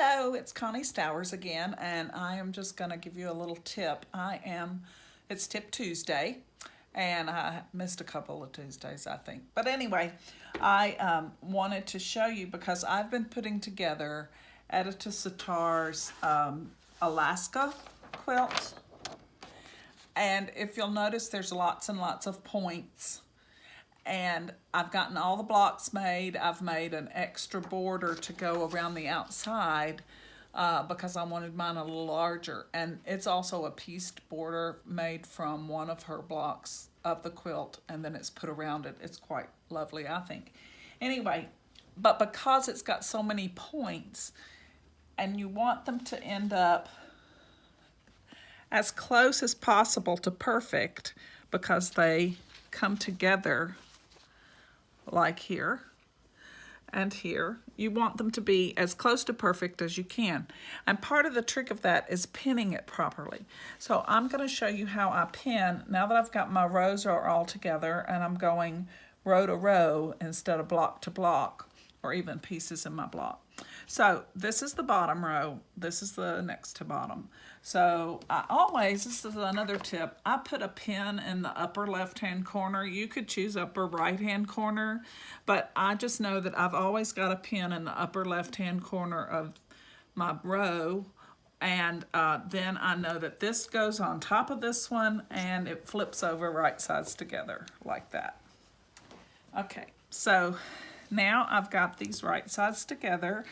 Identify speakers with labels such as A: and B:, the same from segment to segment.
A: Hello, it's Connie Stowers again, and I am just going to give you a little tip. It's Tip Tuesday, and I missed a couple of Tuesdays, I think. But anyway, I wanted to show you because I've been putting together Edita Sitar's Alaska quilt. And if you'll notice, there's lots and lots of points. And I've gotten all the blocks made. I've made an extra border to go around the outside because I wanted mine a little larger. And it's also a pieced border made from one of her blocks of the quilt, and then it's put around it. It's quite lovely, I think. Anyway, but because it's got so many points, and you want them to end up as close as possible to perfect because they come together like here and here. You want them to be as close to perfect as you can. And part of the trick of that is pinning it properly. So I'm going to show you how I pin now that I've got my rows are all together and I'm going row to row instead of block to block or even pieces in my block. So this is the bottom row. This is the next to bottom. So this is another tip, I put a pin in the upper left-hand corner. You could choose upper right-hand corner, but I just know that I've always got a pin in the upper left-hand corner of my row. And then I know that this goes on top of this one and it flips over right sides together like that. Okay, so now I've got these right sides together,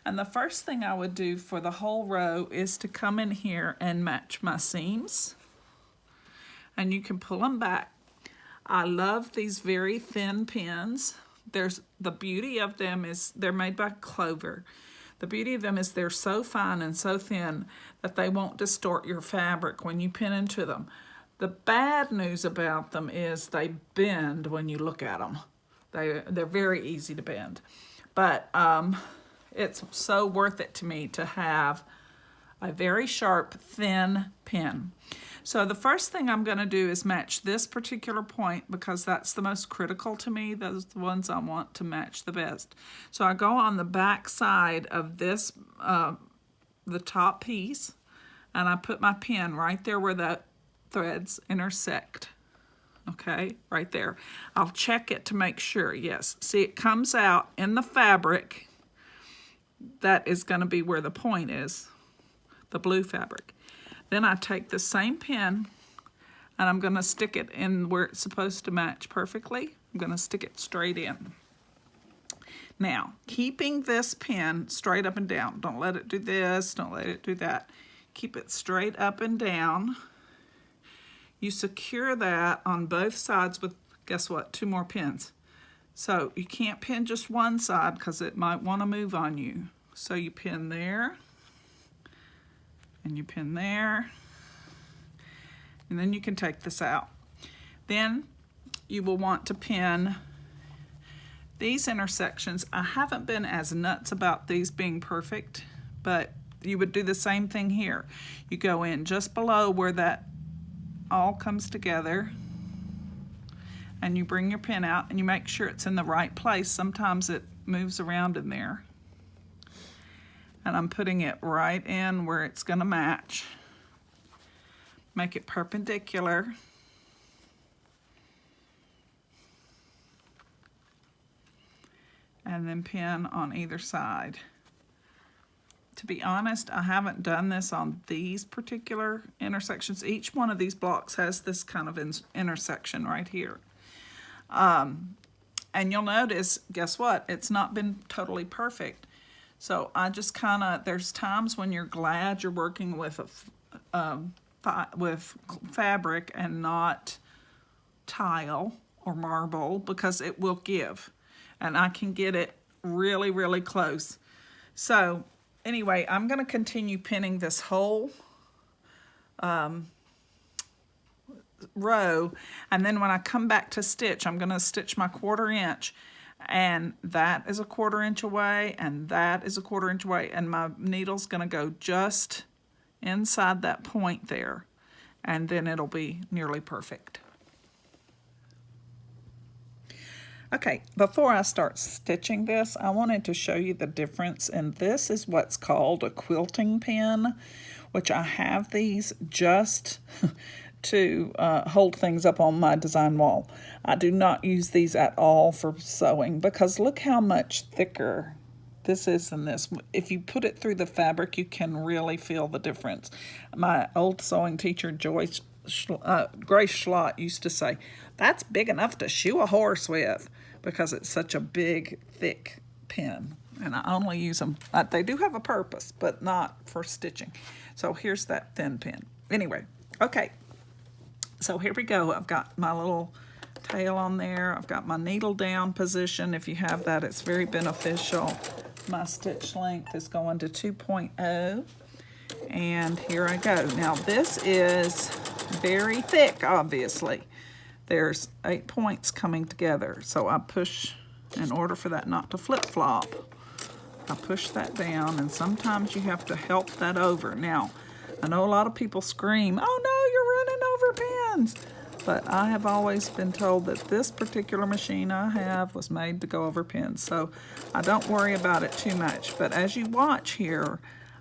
A: and the first thing I would do for the whole row is to come in here and match my seams, and you can pull them back. I love these very thin pins. The beauty of them is they're made by Clover. The beauty of them is they're so fine and so thin that they won't distort your fabric when you pin into them. The bad news about them is they bend when you look at them. They're very easy to bend, but it's so worth it to me to have a very sharp, thin pin. So the first thing I'm going to do is match this particular point because that's the most critical to me. Those are the ones I want to match the best. So I go on the back side of this, the top piece, and I put my pin right there where the threads intersect. Okay, right there. I'll check it to make sure. Yes, see, it comes out in the fabric. That is going to be where the point is, the blue fabric. Then I take the same pin and I'm going to stick it in where it's supposed to match perfectly. I'm going to stick it straight in. Now, keeping this pin straight up and down. Don't let it do this, don't let it do that. Keep it straight up and down. You secure that on both sides with, guess what, 2 more pins. So you can't pin just one side because it might want to move on you. So you pin there, and you pin there, and then you can take this out. Then you will want to pin these intersections. I haven't been as nuts about these being perfect, but you would do the same thing here. You go in just below where that all comes together, and you bring your pin out and you make sure it's in the right place. Sometimes it moves around in there, and I'm putting it right in where it's going to match. Make it perpendicular, and then pin on either side. To be honest, I haven't done this on these particular intersections. Each one of these blocks has this kind of intersection right here. And you'll notice, guess what? It's not been totally perfect. So I just kind of, there's times when you're glad you're working with with fabric and not tile or marble, because it will give. And I can get it really, really close. So anyway, I'm going to continue pinning this whole row, and then when I come back to stitch, I'm going to stitch my 1/4 inch, and that is a 1/4 inch away, and that is a 1/4 inch away, and my needle's going to go just inside that point there, and then it'll be nearly perfect. Okay, before I start stitching this, I wanted to show you the difference, and this is what's called a quilting pin, which I have these just to hold things up on my design wall. I do not use these at all for sewing because look how much thicker this is than this. If you put it through the fabric, you can really feel the difference. My old sewing teacher, Grace Schlott, used to say, that's big enough to shoe a horse with because it's such a big, thick pin. And I only use them, they do have a purpose, but not for stitching. So here's that thin pin. Anyway, okay. So here we go. I've got my little tail on there. I've got my needle down position. If you have that, it's very beneficial. My stitch length is going to 2.0. And here I go. Now this is very thick, obviously. There's 8 points coming together. So I push, in order for that not to flip-flop, I push that down, and sometimes you have to help that over. Now, I know a lot of people scream, oh no, you're running over pins. But I have always been told that this particular machine I have was made to go over pins. So I don't worry about it too much. But as you watch here,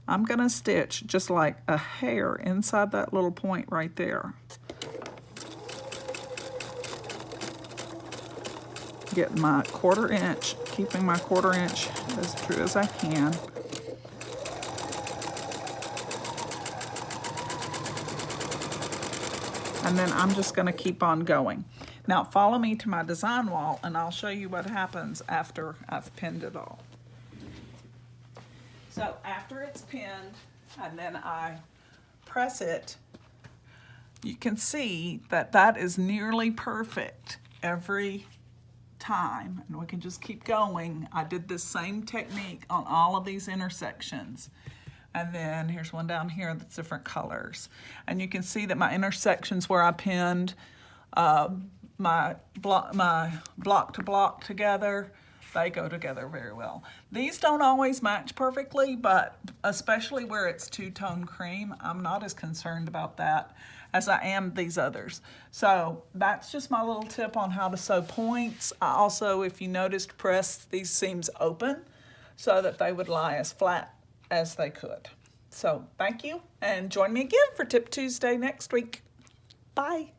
A: I'm gonna stitch just like a hair inside that little point right there. Getting my 1/4 inch, keeping my 1/4 inch as true as I can. And then I'm just going to keep on going. Now follow me to my design wall and I'll show you what happens after I've pinned it all. So after it's pinned and then I press it, you can see that that is nearly perfect every time. And we can just keep going. I did this same technique on all of these intersections. And then here's one down here that's different colors. And you can see that my intersections where I pinned my block to block together, they go together very well. These don't always match perfectly, but especially where it's two-tone cream, I'm not as concerned about that as I am these others. So that's just my little tip on how to sew points. I also, if you noticed, pressed these seams open so that they would lie as flat as they could. So thank you, and join me again for Tip Tuesday next week. Bye.